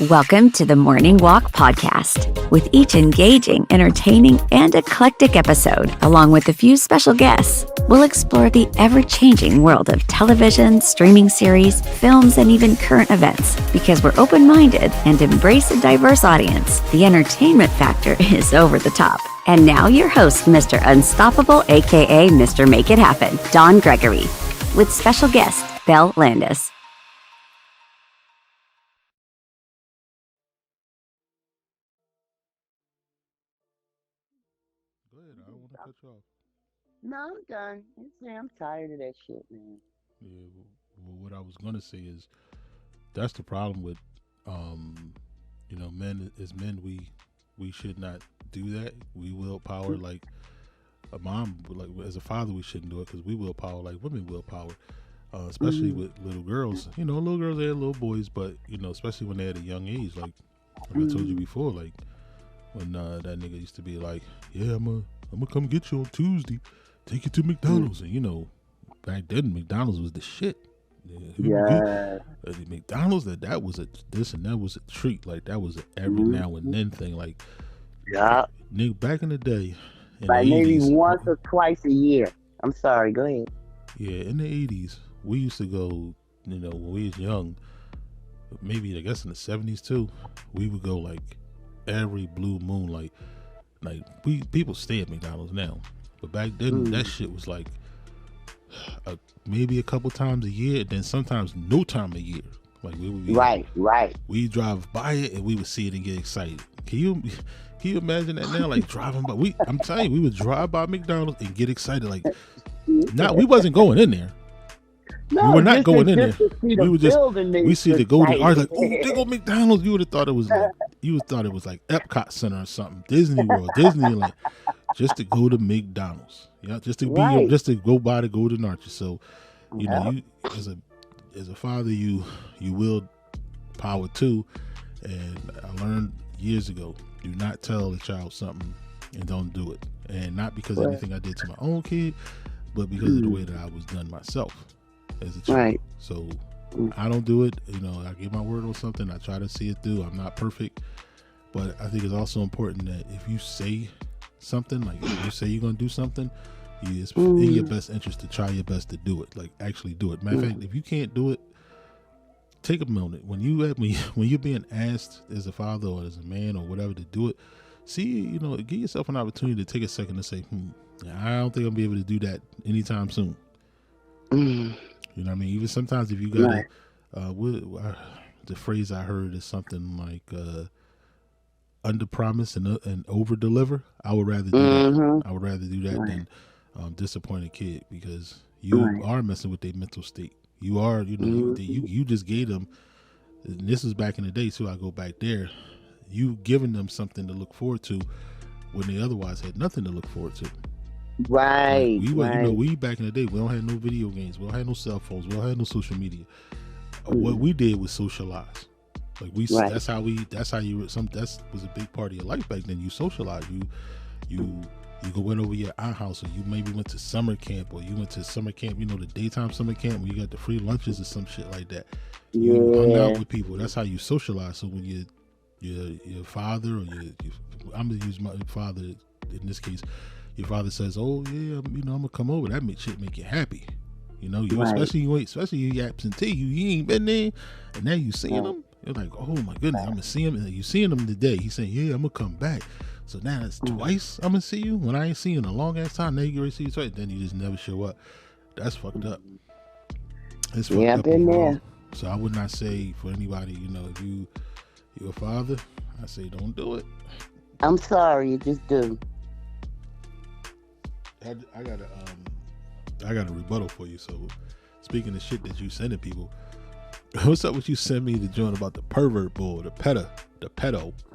Welcome to the Morning Walk Podcast. With each engaging, entertaining, and eclectic episode, along with a few special guests, we'll explore the ever-changing world of television, streaming series, films, and even current events. Because we're open-minded and embrace a diverse audience, the entertainment factor is over the top. And now your host, Mr. Unstoppable, aka Mr. Make It Happen, Don Gregory, with special guest, Belle Landis. Go ahead. I don't want to cut you off. No, I'm done. I'm tired of that shit, man. Yeah. Well, what I was gonna say is that's the problem with, um, men. As men, we should not do that. We willpower like a mom, like as a father, we shouldn't do it because we willpower like women willpower. Especially with little girls. Little girls and little boys, but especially when they're at a young age. Like I told you before, like when that nigga used to be like, "Yeah, I'm gonna come get you on Tuesday, take you to McDonald's," and back then McDonald's was the shit. Yeah. McDonald's that was a this and that was a treat. Like that was a every now and then thing. Like Yeah. nigga, back in the day, in Like the maybe 80s, once or twice a year. I'm sorry. Go ahead. yeah, in the 80s, we used to go. When we was young, maybe I guess in the 70s too, we would go like every blue moon. Like people stay at McDonald's now, but back then that shit was like maybe a couple times a year, and then sometimes no time a year. Like we would be Right. we drive by it and we would see it and get excited. Can you imagine that now? Like driving by, I'm telling you, we would drive by McDonald's and get excited. Like we wasn't going in there. No, We were not going in there. To see the We would just building we see the golden arch, like, oh, exciting. they go McDonald's. You would have thought it was like Epcot Center or something, Disney World, Disneyland, just to go to McDonald's. Just to be Right. just to go by the golden arches. So Yeah. you as a father, you will power too. And I learned years ago, do not tell a child something and don't do it. And not because of Right. anything I did to my own kid, but because of the way that I was done myself as a child. Right. So I don't do it. I give my word on something. I try to see it through. I'm not perfect, but I think it's also important that if you say something, like if you say you're gonna do something, it's in your best interest to try your best to do it. Like actually do it. Matter of fact, if you can't do it, take a moment when you're being asked as a father or as a man or whatever to do it. See, give yourself an opportunity to take a second to say, I don't think I'll be able to do that anytime soon. You know what I mean? Even sometimes if you got the phrase I heard is something like under promise and over deliver. I would rather do that. I would rather do that than disappoint a kid, because you are messing with their mental state. You are, you just gave them. And this is back in the day too. I go back there. You giving them something to look forward to when they otherwise had nothing to look forward to. Right. We back in the day, we don't have no video games, we don't have no cell phones, we don't have no social media. What we did was socialize. Like that was a big part of your life back then. You socialize. You go in over your aunt house, or you maybe went to summer camp, or you went to summer camp, the daytime summer camp where you got the free lunches or some shit like that. You hung out with people. That's how you socialize. So when your father or I'm gonna use my father in this case. Your father says, "Oh yeah, I'm gonna come over." That make you happy, especially you absentee. You ain't been there, and now you seeing him. You're like, "Oh my goodness, I'm gonna see him." And you seeing him today. He's saying, "Yeah, I'm gonna come back." So now it's twice I'm gonna see you when I ain't seen you in a long ass time. Now you get ready to see you twice, then you just never show up. That's fucked up. It's fucked up. I've been there. So I would not say for anybody, if you're a father, I say don't do it. I'm sorry. You just do. I got a rebuttal for you. So speaking of shit that you sending people, what's up with you send me the joint about the pervert bull, the pedo,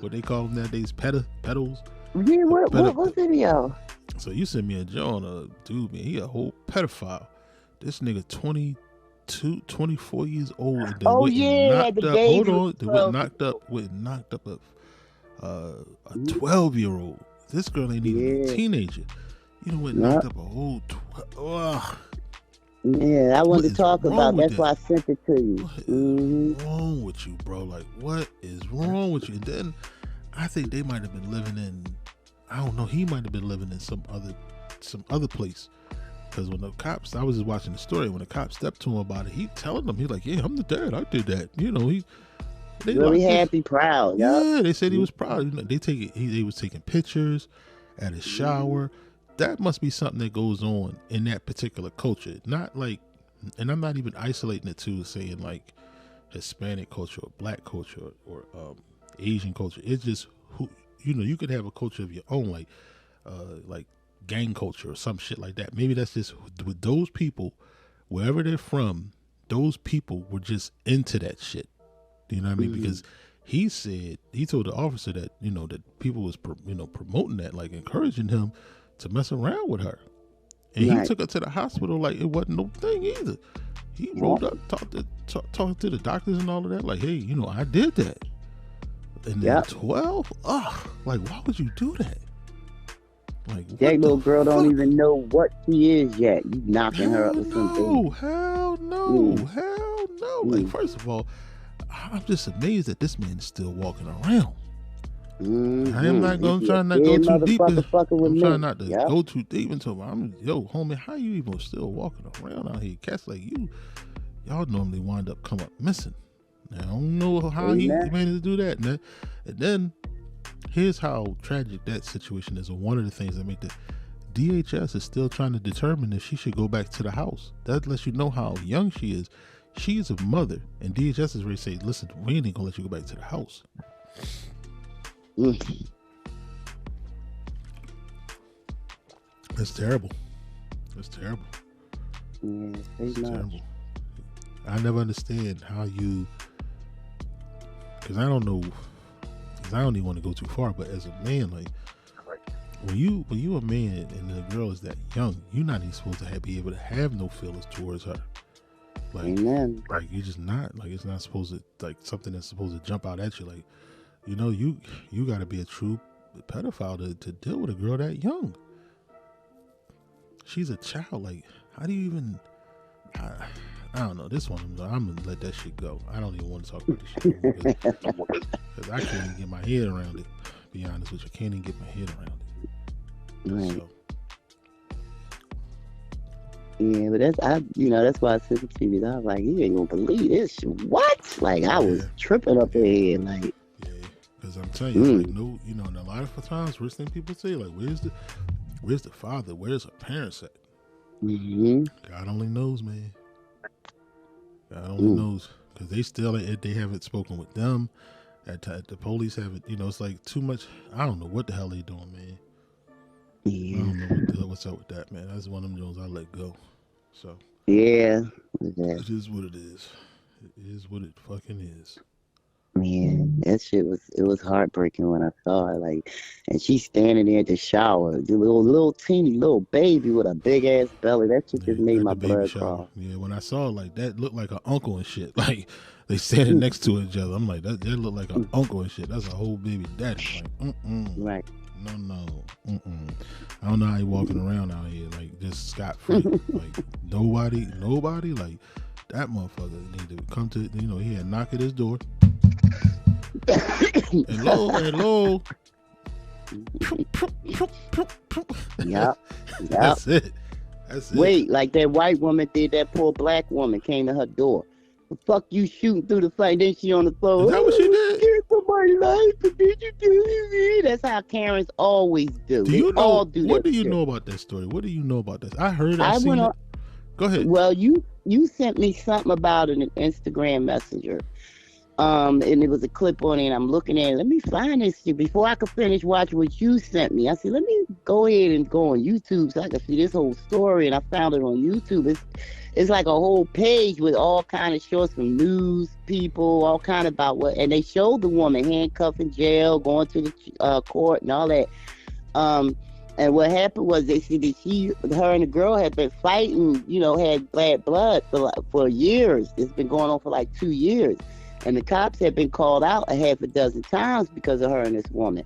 what they call them nowadays, pedos? Yeah, what video? So you sent me a joint, dude, man, he a whole pedophile. This nigga 24 years old. And then went knocked up a 12-year-old. This girl ain't even a teenager. Went knocked up a whole Yeah, I What wanted to is talk wrong about. with That's why I that? sent it to you. What Hmm. is wrong with you, bro? Like, what is wrong with you? And then I think they might have been living in, I don't know, he might have been living in some other place. Because when the cops, I was just watching the story, when the cops stepped to him about it, he telling them, he like, yeah, I'm the dad, I did that. You know, they Really locked his, happy, proud. Yup. yeah, they said he was proud. You know, they was taking pictures at his shower. That must be something that goes on in that particular culture. Not like, and I'm not even isolating it to saying like Hispanic culture or Black culture or Asian culture. It's just who, you know, you could have a culture of your own, like gang culture or some shit like that. Maybe that's just with those people, wherever they're from. Those people were just into that shit. You know what I mean? Because he told the officer that, you know, that people was promoting that, like encouraging him to mess around with her, and he took her to the hospital like it wasn't no thing either. He rolled up, talked to the doctors and all of that, like, hey, you know, I did that. And then 12, like, why would you do that? Like, That little girl don't even know what she is yet. You knocking her up with something. Hell no, hell no. Like, first of all, I'm just amazed that this man is still walking around. I am not going to not go too deep. I'm trying not to go too deep into it. Yo, homie, how you even still walking around out here? Cats like you, y'all normally wind up come up missing. Now, I don't know how he managed to do that. And then here's how tragic that situation is. And one of the things that make the DHS is still trying to determine if she should go back to the house. That lets you know how young she is. She's a mother, and DHS is ready to say, listen, we ain't gonna let you go back to the house. That's terrible. That's terrible. Yeah, it's terrible. I never understand how you, because I don't know, because I don't even want to go too far, but as a man, like, when you a man and the girl is that young, you're not even supposed to be able to have no feelings towards her. Like, Amen. Like, you're just not, like, it's not supposed to, like, something that's supposed to jump out at you. Like, you know, you got to be a true pedophile to deal with a girl that young. She's a child. Like, how do you even, I don't know. This one, I'm going to let that shit go. I don't even want to talk about this shit because I can't even get my head around it. Be honest with you, I can't even get my head around it. Right. So. Yeah, but that's why I said it to you. I was like, you ain't gonna believe this. What? Like, I was tripping up there, like. Yeah, because I'm telling you, like, no, you know, and a lot of times, worst thing people say, like, where's the father? Where's her parents at? God only knows, man. God only knows, because they haven't spoken with them. The police haven't, you know, it's like too much. I don't know what the hell they doing, man. Yeah. I don't know what's up with that, man. That's one of them Jones I let go. So yeah, it is what it is. It is what it fucking is. Man, that shit was heartbreaking when I saw it. Like, and she's standing there at the shower, the little teeny little baby with a big ass belly. That shit just made my blood crawl. Yeah, when I saw it, like, that looked like an uncle and shit. Like, they standing next to each other. I'm like, that looked like an uncle and shit. That's a whole baby daddy. Like, Right. No. I don't know how he walking around out here, like, just scot free. Like, nobody, like, that motherfucker need to come to, you know, he had knock at his door. Hello. Yep. That's it. Wait, like that white woman did, that poor black woman came to her door. The fuck you shooting through the fight? Then she on the floor. Is that what she did? Scared for my life. But did you do it? That's how Karens always do. Do you know? All do what that do you shit. know about that story? What do you know about this? I heard. I seen went on. it. Go ahead. Well, you sent me something about it in Instagram Messenger. And it was a clip on it, and I'm looking at it. Let me find this shit before I could finish watching what you sent me. I said, let me go ahead and go on YouTube so I can see this whole story. And I found it on YouTube. It's like a whole page with all kind of shorts from news people, all kind of about what, and they showed the woman handcuffed in jail, going to the court and all that. And what happened was they said that her and the girl had been fighting, you know, had bad blood for years. It's been going on for like 2 years. And the cops had been called out a half a dozen times because of her and this woman.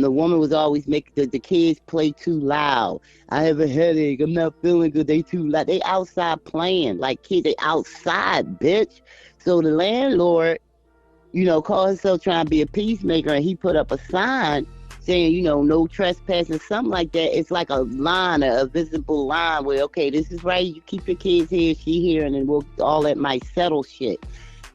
The woman was always making the kids play too loud. I have a headache. I'm not feeling good. They too loud. They outside playing like kids. They outside, bitch. So the landlord, called himself trying to be a peacemaker, and he put up a sign saying, no trespassing, something like that. It's like a line, a visible line where, okay, this is right. You keep your kids here, she here, and then all that might settle shit.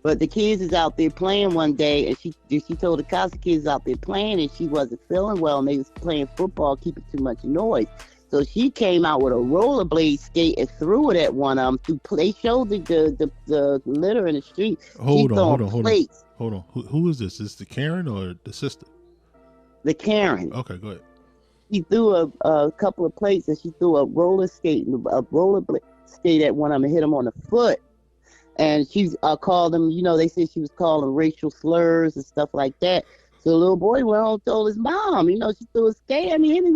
But the kids is out there playing one day, and she told the cops the kids out there playing, and she wasn't feeling well, and they was playing football, keeping too much noise. So she came out with a rollerblade skate and threw it at one of them. They showed the litter in the street. Hold on. Who is this? Is the Karen or the sister? The Karen. Okay, go ahead. She threw a couple of plates, and she threw a rollerblade skate at one of them and hit him on the foot. And she called him, they said she was calling racial slurs and stuff like that. So the little boy went home and told his mom, she threw a skate at me, hit me